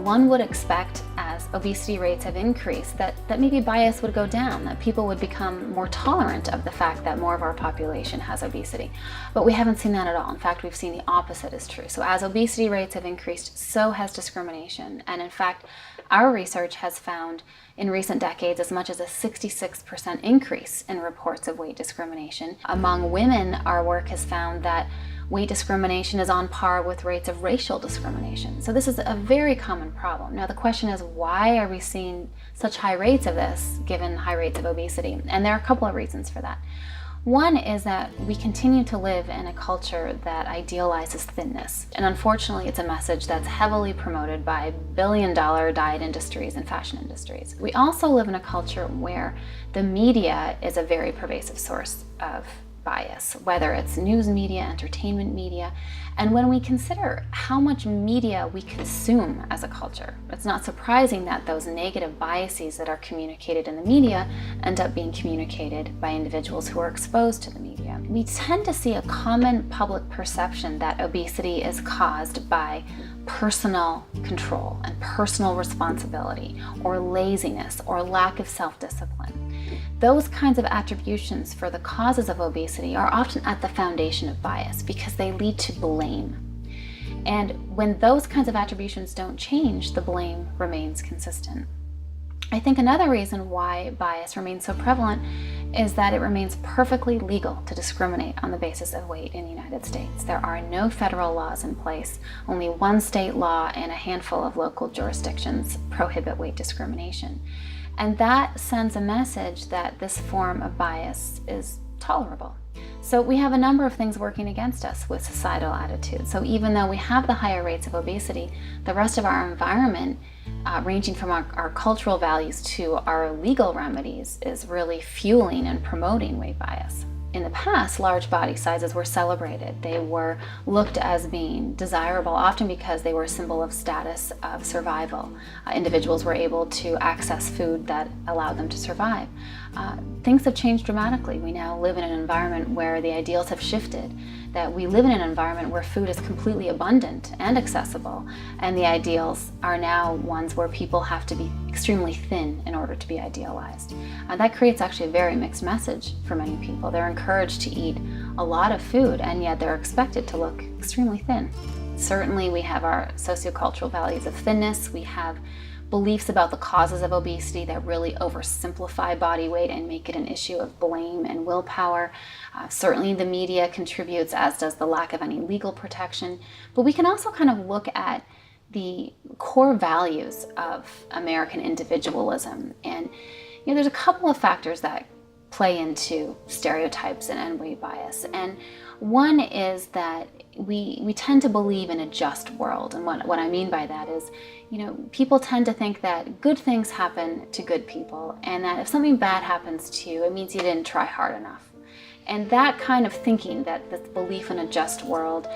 one would expect, as obesity rates have increased, that maybe bias would go down, that people would become more tolerant of the fact that more of our population has obesity. But we haven't seen that at all. In fact, we've seen the opposite is true. So as obesity rates have increased, so has discrimination. And in fact, our research has found in recent decades as much as a 66% increase in reports of weight discrimination. Among women, our work has found that weight discrimination is on par with rates of racial discrimination. So this is a very common problem. Now the question is, why are we seeing such high rates of this given high rates of obesity? And there are a couple of reasons for that. One is that we continue to live in a culture that idealizes thinness. And unfortunately, it's a message that's heavily promoted by billion-dollar diet industries and fashion industries. We also live in a culture where the media is a very pervasive source of bias, whether it's news media, entertainment media. And when we consider how much media we consume as a culture, it's not surprising that those negative biases that are communicated in the media end up being communicated by individuals who are exposed to the media. We tend to see a common public perception that obesity is caused by personal control and personal responsibility, or laziness, or lack of self-discipline. Those kinds of attributions for the causes of obesity are often at the foundation of bias because they lead to blame. And when those kinds of attributions don't change, the blame remains consistent. I think another reason why bias remains so prevalent is that it remains perfectly legal to discriminate on the basis of weight in the United States. There are no federal laws in place. Only one state law and a handful of local jurisdictions prohibit weight discrimination. And that sends a message that this form of bias is tolerable. So we have a number of things working against us with societal attitudes. So even though we have the higher rates of obesity, the rest of our environment, ranging from our cultural values to our legal remedies, is really fueling and promoting weight bias. In the past, large body sizes were celebrated. They were looked as being desirable, often because they were a symbol of status, of survival. Individuals were able to access food that allowed them to survive. Things have changed dramatically. We now live in an environment where the ideals have shifted, that we live in an environment where food is completely abundant and accessible, and the ideals are now ones where people have to be extremely thin in order to be idealized. That creates actually a very mixed message for many people. They're encouraged to eat a lot of food, and yet they're expected to look extremely thin. Certainly we have our sociocultural values of thinness. We have beliefs about the causes of obesity that really oversimplify body weight and make it an issue of blame and willpower. Certainly the media contributes, as does the lack of any legal protection. But we can also kind of look at the core values of American individualism. And there's a couple of factors that play into stereotypes and weight bias. And one is that we tend to believe in a just world. And what I mean by that is, people tend to think that good things happen to good people, and that if something bad happens to you, it means you didn't try hard enough. And that kind of thinking, that this belief in a just world,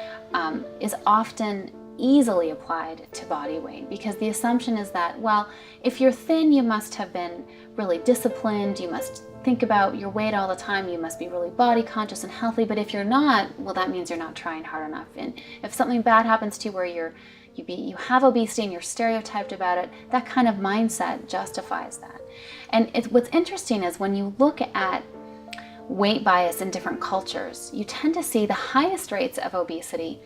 is often easily applied to body weight, because the assumption is that, well, if you're thin, you must have been really disciplined, you must think about your weight all the time, you must be really body conscious and healthy, but if you're not, well, that means you're not trying hard enough. And if something bad happens to you where you have obesity and you're stereotyped about it, that kind of mindset justifies that. And what's interesting is when you look at weight bias in different cultures, you tend to see the highest rates of obesity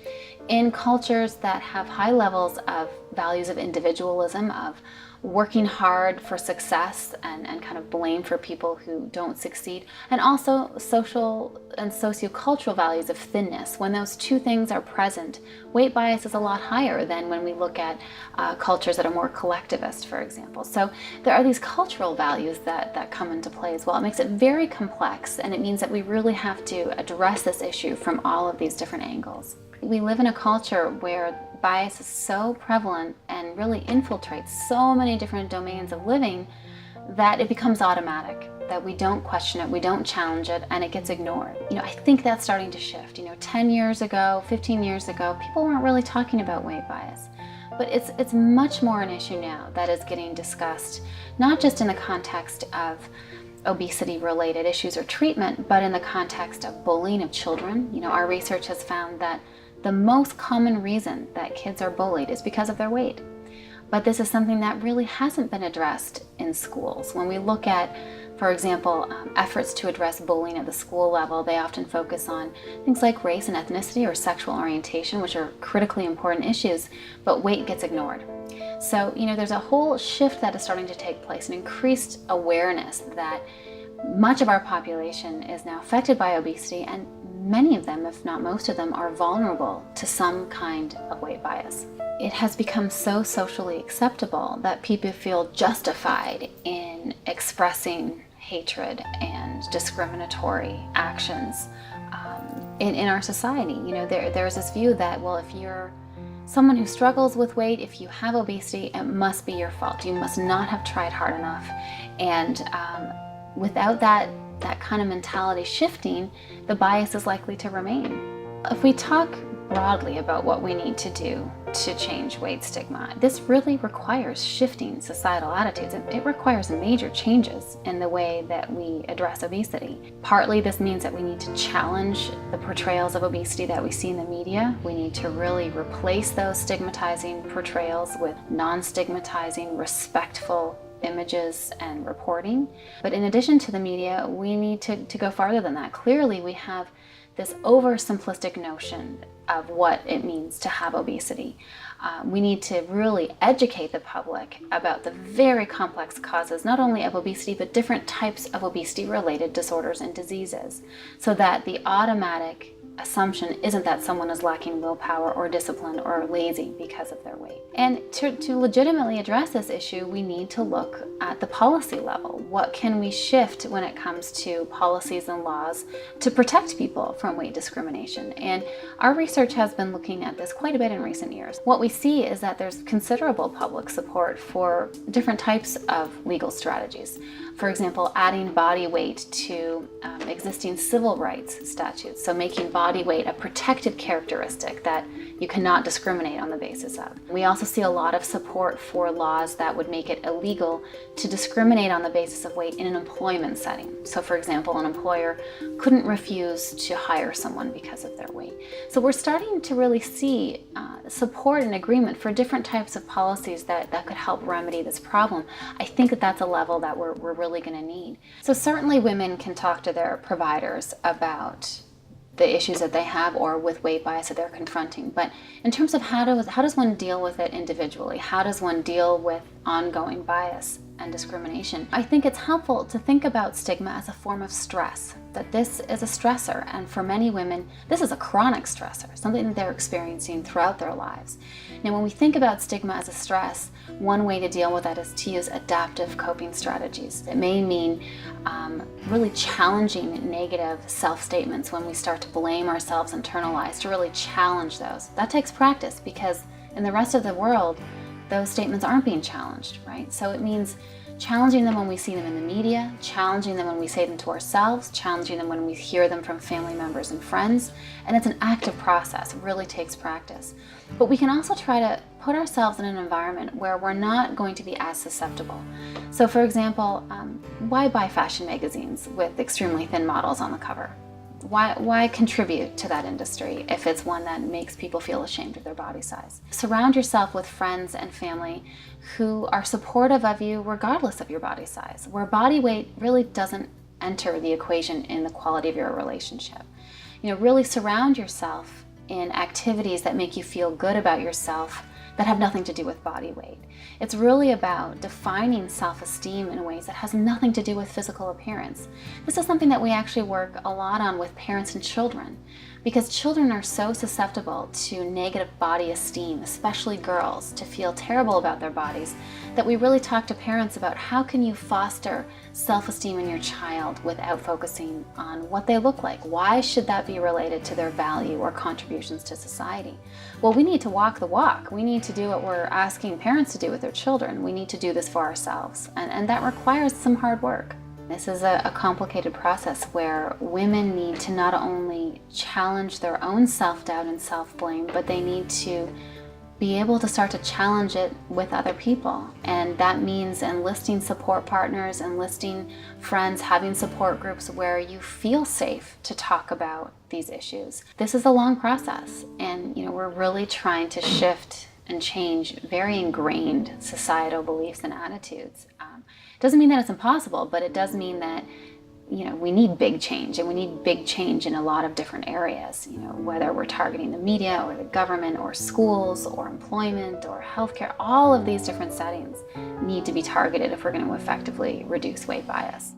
in cultures that have high levels of values of individualism, of working hard for success and kind of blame for people who don't succeed, and also social and sociocultural values of thinness. When those two things are present, weight bias is a lot higher than when we look at cultures that are more collectivist, for example. So there are these cultural values that come into play as well. It makes it very complex, and it means that we really have to address this issue from all of these different angles. We live in a culture where bias is so prevalent and really infiltrates so many different domains of living that it becomes automatic, that we don't question it, we don't challenge it, and it gets ignored. I think that's starting to shift. 10 years ago, 15 years ago, people weren't really talking about weight bias. But it's much more an issue now that is getting discussed, not just in the context of obesity-related issues or treatment, but in the context of bullying of children. Our research has found that the most common reason that kids are bullied is because of their weight. But this is something that really hasn't been addressed in schools. When we look at, for example, efforts to address bullying at the school level, they often focus on things like race and ethnicity or sexual orientation, which are critically important issues, but weight gets ignored. So, there's a whole shift that is starting to take place, an increased awareness that much of our population is now affected by obesity, and many of them, if not most of them, are vulnerable to some kind of weight bias. It has become so socially acceptable that people feel justified in expressing hatred and discriminatory actions in our society. There's this view that, well, if you're someone who struggles with weight, if you have obesity, it must be your fault. You must not have tried hard enough. And without that kind of mentality shifting, the bias is likely to remain. If we talk broadly about what we need to do to change weight stigma, this really requires shifting societal attitudes. It requires major changes in the way that we address obesity. Partly this means that we need to challenge the portrayals of obesity that we see in the media. We need to really replace those stigmatizing portrayals with non-stigmatizing, respectful images and reporting. But in addition to the media, we need to go farther than that. Clearly, we have this oversimplistic notion of what it means to have obesity. We need to really educate the public about the very complex causes, not only of obesity, but different types of obesity-related disorders and diseases, so that the automatic assumption isn't that someone is lacking willpower or discipline or lazy because of their weight. And to legitimately address this issue, we need to look at the policy level. What can we shift when it comes to policies and laws to protect people from weight discrimination? And our research has been looking at this quite a bit in recent years. What we see is that there's considerable public support for different types of legal strategies. For example, adding body weight to existing civil rights statutes, so making body weight a protected characteristic that you cannot discriminate on the basis of. We also see a lot of support for laws that would make it illegal to discriminate on the basis of weight in an employment setting. So for example, an employer couldn't refuse to hire someone because of their weight. So we're starting to really see support and agreement for different types of policies that could help remedy this problem. I think that that's a level that we're really going to need. So certainly women can talk to their providers about the issues that they have or with weight bias that they're confronting. But in terms of how does one deal with it individually? How does one deal with ongoing bias and discrimination? I think it's helpful to think about stigma as a form of stress, that this is a stressor, and for many women, this is a chronic stressor, something that they're experiencing throughout their lives. Now, when we think about stigma as a stress, one way to deal with that is to use adaptive coping strategies. It may mean really challenging negative self-statements when we start to blame ourselves, internalize, to really challenge those. That takes practice because in the rest of the world, those statements aren't being challenged, right? So it means challenging them when we see them in the media, challenging them when we say them to ourselves, challenging them when we hear them from family members and friends. And it's an active process. It really takes practice. But we can also try to put ourselves in an environment where we're not going to be as susceptible. So for example, why buy fashion magazines with extremely thin models on the cover? Why contribute to that industry if it's one that makes people feel ashamed of their body size? Surround yourself with friends and family who are supportive of you regardless of your body size, where body weight really doesn't enter the equation in the quality of your relationship. Really surround yourself in activities that make you feel good about yourself that have nothing to do with body weight. It's really about defining self-esteem in ways that has nothing to do with physical appearance. This is something that we actually work a lot on with parents and children, because children are so susceptible to negative body esteem, especially girls, to feel terrible about their bodies, that we really talk to parents about how can you foster self-esteem in your child without focusing on what they look like. Why should that be related to their value or contributions to society? Well, we need to walk the walk. We need to do what we're asking parents to do with their children. We need to do this for ourselves, and that requires some hard work. This is a complicated process where women need to not only challenge their own self-doubt and self-blame, but they need to be able to start to challenge it with other people. And that means enlisting support partners, enlisting friends, having support groups where you feel safe to talk about these issues. This is a long process, and we're really trying to shift and change very ingrained societal beliefs and attitudes. Doesn't mean that it's impossible, but it does mean that we need big change, and we need big change in a lot of different areas, whether we're targeting the media or the government or schools or employment or healthcare. All of these different settings need to be targeted if we're going to effectively reduce weight bias.